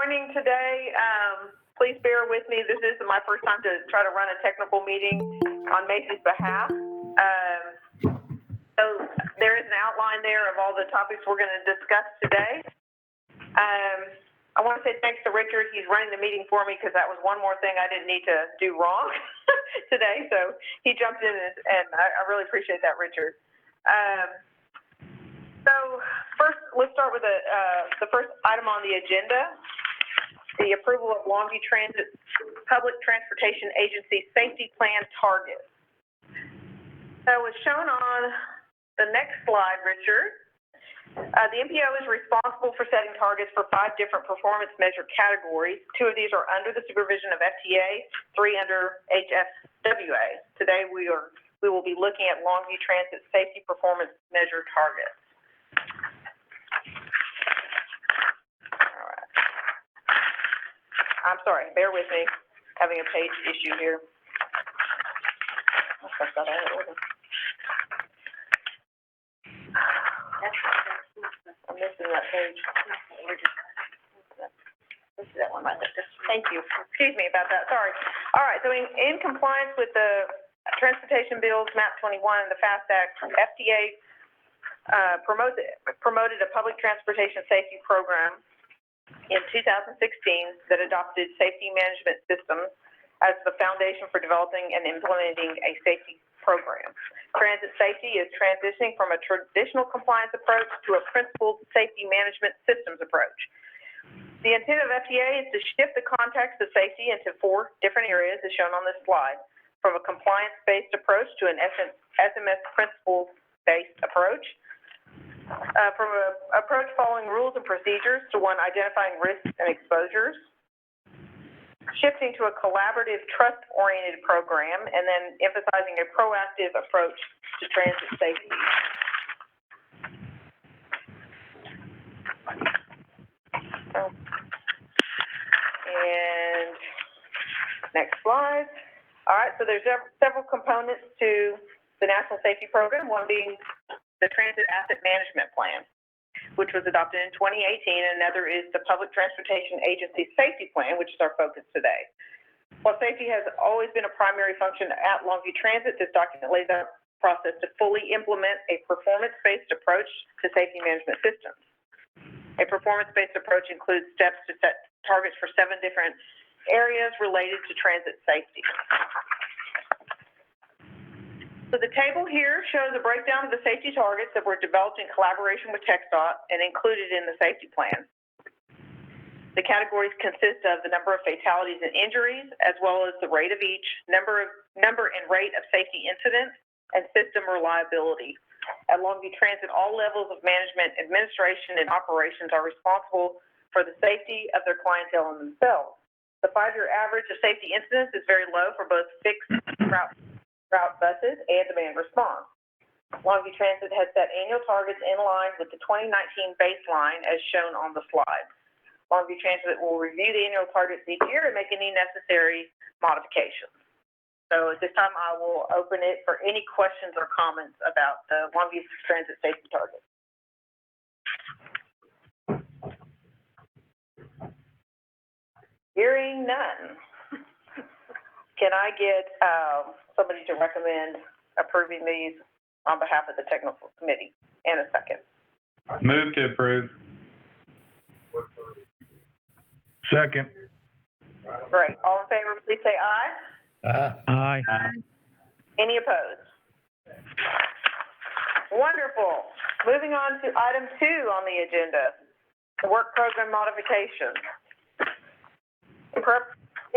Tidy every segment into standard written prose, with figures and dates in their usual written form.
timing today. Please bear with me. This is my first time to try to run a technical meeting on Macy's behalf. So there is an outline there of all the topics we're going to discuss today. I want to say thanks to Richard. He's running the meeting for me because that was one more thing I didn't need to do wrong today. So he jumped in, and I really appreciate that, Richard. So first, let's start with the first item on the agenda, the approval of Longview Transit Public Transportation Agency Safety Plan targets. So as shown on the next slide, Richard, the MPO is responsible for setting targets for 5 different performance measure categories. 2 of these are under the supervision of FTA, 3 under HFWA. Today we will be looking at Longview Transit Safety Performance Measure targets. All right. I'm sorry, bear with me. Having a page issue here. I thought I had it ordered. I'm missing that page. This is that one right there. Thank you. Excuse me about that. Sorry. All right. So in compliance with the Transportation Bills, MAP 21, and the FAST Act, FDA promoted a public transportation safety program in 2016 that adopted safety management systems as the foundation for developing and implementing a safety program. Transit safety is transitioning from a traditional compliance approach to a principled safety management systems approach. The intent of FDA is to shift the context of safety into 4 different areas, as shown on this slide, from a compliance-based approach to an SMS principle-based approach, from an approach following rules and procedures to one identifying risks and exposures, shifting to a collaborative, trust-oriented program, and then emphasizing a proactive approach to transit safety. And next slide. All right, so there's several components to the National Safety Program, one being the Transit Asset Management Plan, which was adopted in 2018, and another is the Public Transportation Agency Safety Plan, which is our focus today. While safety has always been a primary function at Longview Transit, this document lays out a process to fully implement a performance-based approach to safety management systems. A performance-based approach includes steps to set targets for 7 different areas related to transit safety. So the table here shows a breakdown of the safety targets that were developed in collaboration with TxDOT and included in the safety plan. The categories consist of the number of fatalities and injuries, as well as the rate of each, number and rate of safety incidents, and system reliability. At Longview Transit, all levels of management, administration, and operations are responsible for the safety of their clientele and themselves. The 5-year average of safety incidents is very low for both fixed route buses and demand response. Longview Transit has set annual targets in line with the 2019 baseline as shown on the slide. Longview Transit will review the annual targets each year and make any necessary modifications. So at this time, I will open it for any questions or comments about the Longview Transit safety targets. Hearing none. Can I get somebody to recommend approving these on behalf of the technical committee? And a second. Move to approve. Second. Great. All in favor, please say aye. Aye. Any opposed? Wonderful. Moving on to item 2 on the agenda, the work program modification.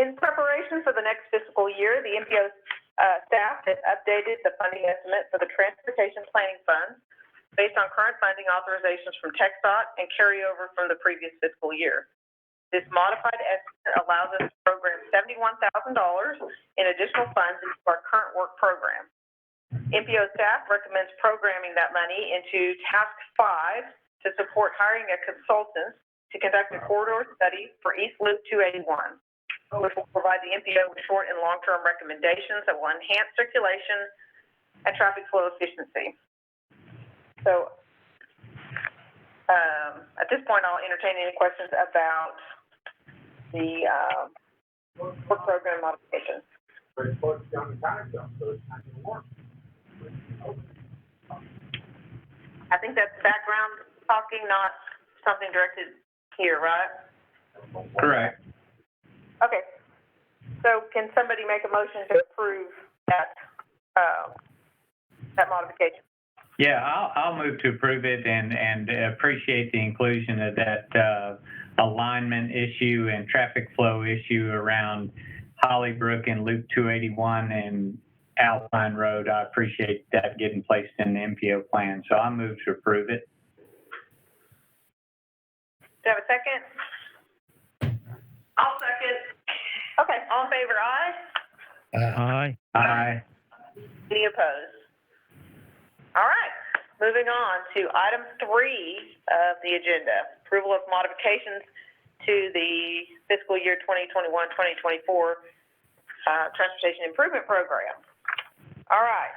In preparation for the next fiscal year, the MPO staff has updated the funding estimate for the Transportation Planning Fund based on current funding authorizations from TxDOT and carryover from the previous fiscal year. This modified estimate allows us to program $71,000 in additional funds into our current work program. MPO staff recommends programming that money into Task 5 to support hiring a consultant to conduct a corridor study for East Loop 281, which will provide the MPO with short and long-term recommendations that will enhance circulation and traffic flow efficiency. So at this point, I'll entertain any questions about the, work program modifications. But it's supposed to be on the time zone, so it's not gonna work. I think that's background talking, not something directed here, right? Correct. Okay. So can somebody make a motion to approve that, that modification? Yeah, I'll move to approve it and appreciate the inclusion of that alignment issue and traffic flow issue around Hollybrook and Loop 281 and Alpine Road. I appreciate that getting placed in the MPO plan. So I move to approve it. Do you have a second? I'll second. Okay, all in favor, aye? Aye. Aye. Any opposed? All right, moving on to item 3 of the agenda, approval of modifications to the fiscal year 2021-2024 Transportation Improvement Program. All right.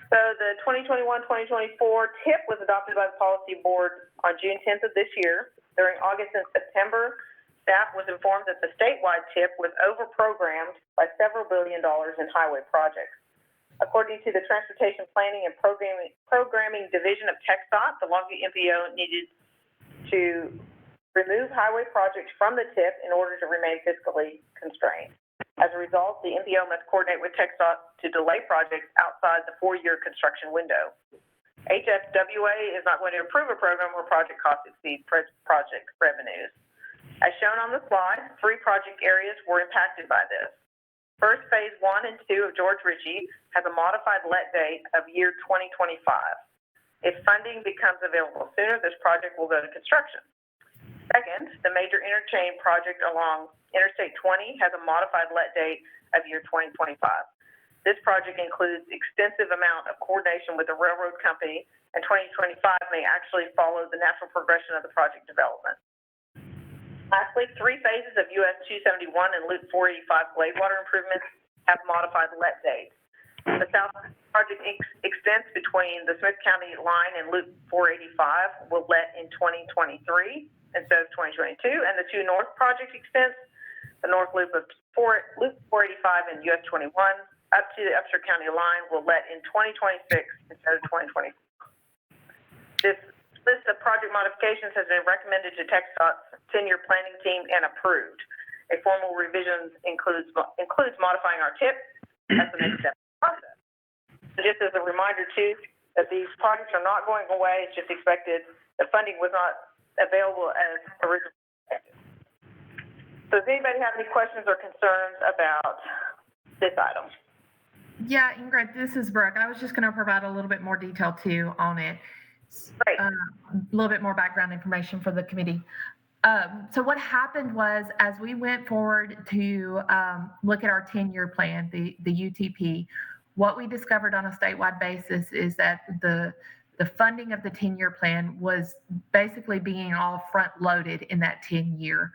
So the 2021-2024 TIP was adopted by the Policy Board on June 10th of this year. During August and September, staff was informed that the statewide TIP was over-programmed by several $1 billion in highway projects. According to the Transportation Planning and Programming Division of TxDOT, the Longview MPO needed to remove highway projects from the TIP in order to remain fiscally constrained. As a result, the MPO must coordinate with TxDOT to delay projects outside the 4-year construction window. HFWA is not going to approve a program where project costs exceed project revenues. As shown on the slide, 3 project areas were impacted by this. First, phase 1 and 2 of George Ritchie has a modified let date of year 2025. If funding becomes available sooner, this project will go to construction. Second, the major interchange project along Interstate 20 has a modified let date of year 2025. This project includes extensive amount of coordination with the railroad company, and 2025 may actually follow the natural progression of the project development. Lastly, 3 phases of US 271 and Loop 485 blade water improvements have modified let dates. The South project extends between the Smith County line and Loop 485 will let in 2023 instead of 2022, and the 2 North project extends the North Loop of Loop 485 and US 21 up to the Upshur County line will let in 2026 instead of 2020. This list of project modifications has been recommended to TxDOT's 10-year planning team and approved. A formal revision includes modifying our TIP as the next step in the process. So just as a reminder too, that these projects are not going away, it's just expected, the funding was not available as originally expected. So does anybody have any questions or concerns about this item? Yeah, Ingrid, this is Brooke. I was just going to provide a little bit more detail too on it. Great. A little bit more background information for the committee. So what happened was, as we went forward to look at our 10-year plan, the UTP, what we discovered on a statewide basis is that the funding of the 10-year plan was basically being all front-loaded in that 10-year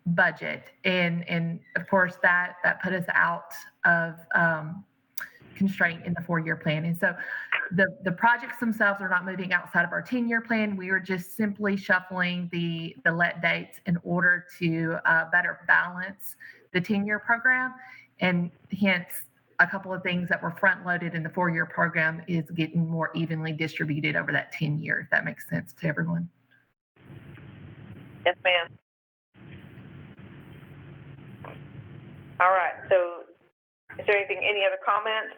budget, and of course that put us out of constraint in the 4-year plan. And so the projects themselves are not moving outside of our 10-year plan. We are just simply shuffling the let dates in order to better balance the 10-year program, and hence a couple of things that were front loaded in the 4-year program is getting more evenly distributed over that 10-year, if that makes sense to everyone. Yes, ma'am. All right, so is there any other comments?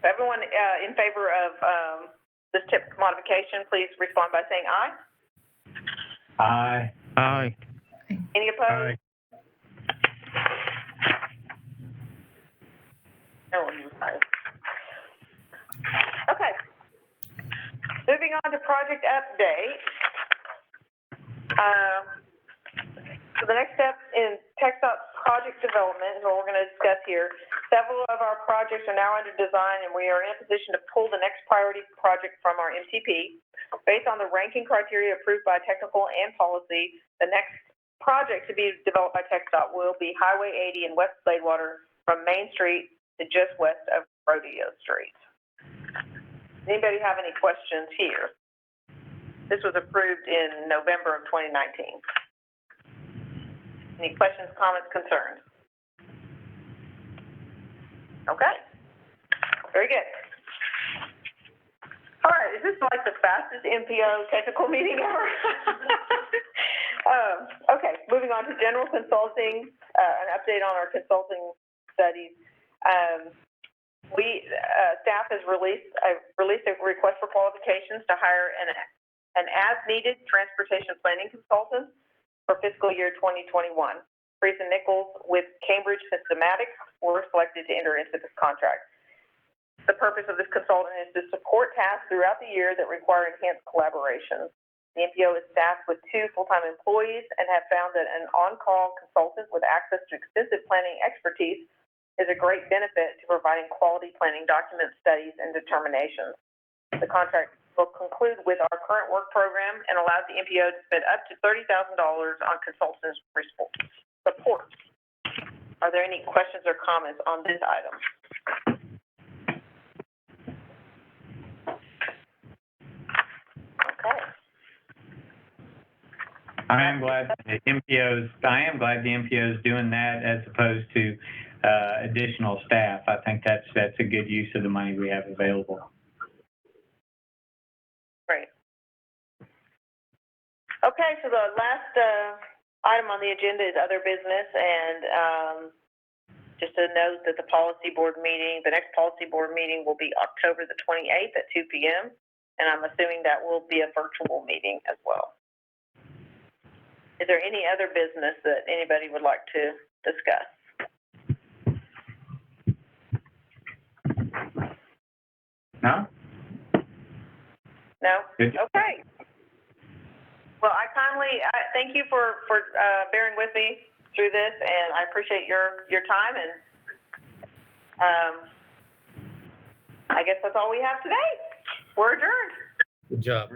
Everyone in favor of this TIP modification, please respond by saying aye. Aye. Aye. Any opposed? Aye. No one was opposed. Okay. Moving on to project update. So the next step in TxDOT project development is what we're going to discuss here. Several of our projects are now under design, and we are in a position to pull the next priority project from our MTP. Based on the ranking criteria approved by technical and policy, the next project to be developed by TxDOT will be Highway 80 in West Bladewater from Main Street to just west of Rodeo Street. Anybody have any questions here? This was approved in November of 2019. Any questions, comments, concerns? Okay, very good. All right, is this like the fastest MPO technical meeting ever? Okay, moving on to general consulting, an update on our consulting studies. Staff has released a request for qualifications to hire an as-needed transportation planning consultant for fiscal year 2021. Reese and Nichols with Cambridge Systematics were selected to enter into this contract. The purpose of this consultant is to support tasks throughout the year that require enhanced collaboration. The MPO is staffed with 2 full-time employees and have found that an on-call consultant with access to extensive planning expertise is a great benefit to providing quality planning documents, studies, and determinations. The contract will conclude with our current work program and allows the MPO to spend up to $30,000 on consultants support. Are there any questions or comments on this item? Okay. I am glad the MPO is doing that as opposed to additional staff. I think that's a good use of the money we have available. Great. Okay, so the last item on the agenda is other business, and just to note that the next policy board meeting will be October the 28th at 2 p.m., and I'm assuming that will be a virtual meeting as well. Is there any other business that anybody would like to discuss? No? No? Good. Okay. Well, I thank you for bearing with me through this, and I appreciate your time, and I guess that's all we have today. We're adjourned. Good job.